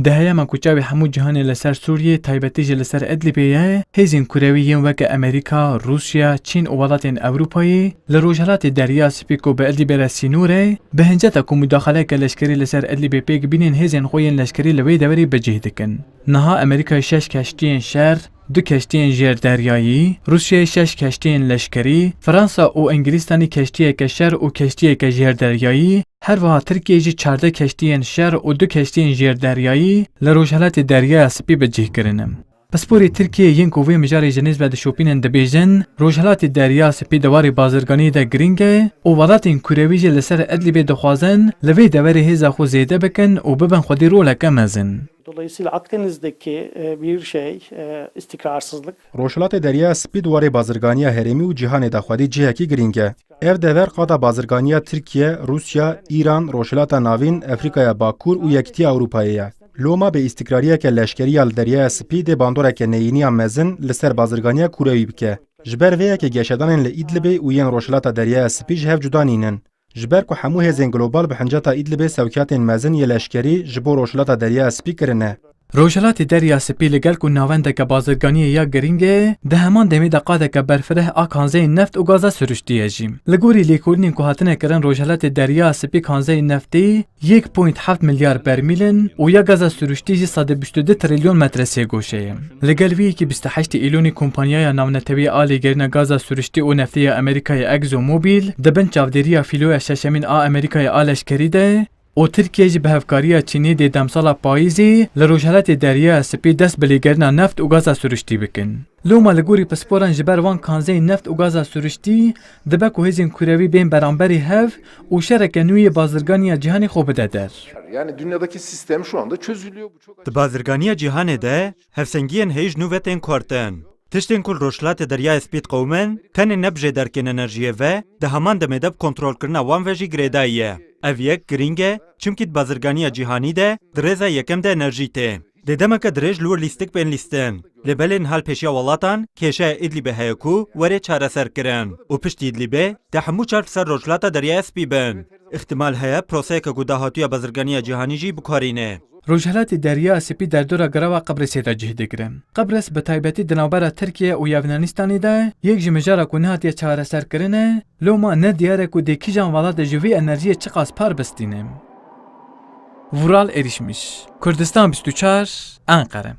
دهەیەمە کوچاوی هەموو جیهانێ لەسەر سووریە تایبەتیژە لەسەر ئەدلیبەیە هێزین کوێوییە وەکە ئەمریکا، رووسیا، چین و وڵاتین ئەوروپایی لە ڕۆژهەڵاتی دەریا سپیک و بە ئەدلیبەرە سینوورێ بەهێنجەتە و موداخەلەیەکە لەشکری لەسەر ئەدلیبێ پێک بینین هێزین خۆیان لەشکری لەوەی دەوەری بەجێ دەکەن. نەها ئەمریکای 6 کەشتیên شەر، 2 کەشتیên ژێردەریایی، رووسیای 6 کەشتیên لەشکری، فەرەنسا و ئینگلیستانی کەشتیەکە شەر و کەشتیەکە ژێردەریایی، هەروەها ترکیەیەکی 14 کەشتیên شەر و 2 کەشتیên ژێردەریایی لە ڕۆژهەڵاتی دەریایە سپی بەجێکردن. پسپۆری ترکیە یەن کوڤێ مژاری جنێز بە دشۆپینن دەبێژن ڕۆژهەڵاتی دەریا سپی دەواری بازرگانیدا گرینگە و وڵاتین کوێویژە لەسەر ئەدلیبێ دەخوازن لەوەی دەوەری هێزا خۆ زێدە بکەن و ببن خودی ڕۆلەکە mezin. Dolayısıyla Akdeniz'deki bir istikrarsızlık. Rojhilatê Derya Spî duwarê bazirganiya herêmî û cîhanê de xwedî cihekî giring e. Ev dever qada bazirganiya Tirkiye, Rusya, İran, Rojhilata Navîn, Efrîkaya Bakur û Yekîtiya Ewropayê ye. Loma bê îstikrariyeke leşkeriya li Deryaya Spî dê bandoreke neyîniya mezin li ser bazirganiya Kurewî bike. Ji ber vê yekê geşedanên li Îdlibê û yên Rojhilata Deryaya Spî ji hev cudanînin. Ji ber ku hemû hêzên global bi hinceta Îdlibê sewkiyatên mezin yê leşkerî ji bo Rojhilata Deryaya Spî kirine. ڕۆژهەڵاتی دەریا سپی لەگەڵ و ناوەندێکە بازرگانیە یا گرینگێ دە هەمان دەمێدا قادێکە بەرفرە ئا کانزەی نەفت و گازە سروشتیە ژیم. لە گۆری لێکۆڵینین کو هاتنێکردن ڕۆژهەڵاتی دەریا سپی کانزەی نەفتی 1.7 میلیار بەرمیلن و یا گازە سروشتیژی 122 تریلیۆن مەترە سێگۆشەیە. لەگەڵ ویەکی 28 ئیلۆنی کۆمپانیایە ناونەتەوی ئالێگەرنە گازە سروشتی و نەفتیە ئەمریکای ئەگزۆمۆبیل دەبن چاودێریە فیلۆیە شەشەمین ئا ئەمریکای ئالەشکەریدە و ترکیەژی بە هەفکاریە چینی دێ دەمساڵە پاییزی لە ڕۆژهەڵاتی دەریا سپی دەست بە لێگەرنا نەفت و گازە سروشتی بکەن. لۆما لە گۆری پسپۆران ji ber van kanzeyên neft û gaza sürüştî dibe ku hêzên kurewî bên beramberî hev û şereke nû yê bazirganiya cîhanê xwe bide der. Yani dünyadaki sistem şu anda çözülüyor. Di bazirganiya cîhanê de hevsengiyên hêj nû vetên kwartin. Tiştên ku Rojhilatê Deryaya Spî qewmin tenê nebijê derkên enerjiyê ve di heman demê de bi kontrolkirina wan ve jî girêdayî ye. Ev yek giring e çimkî di bazirganiya cîhanî de di rêza yekem de enerjî tê. Dê demeke dirêj li wir lîstik bên lîstin. Lê belên halpêşiya welatan kêşeya Îdlibê heye ku were çareserkirin û piştî Îdlibê de hemû çar ser Rojhilata Deryaya Spî bin. İhtimal heye proseyeke ku dahatuya bazirganiya cîhanî jî bikarîne. ڕۆژهەڵاتی دەریا سپی دەردۆرە گەڕەوە قەبرسێدا جێ دەگرن. قەبرس بە تایبەتی دناوبەرە ترکیە و یافنانیستانیدا یەک ji mijara ku nehatiye çareserkirinê loma ne diyare ku dê kîjan welatê ji vê enerjiyê çi qas par bistîne. Vural Erişmiş, Kurdistan 24, Ankara.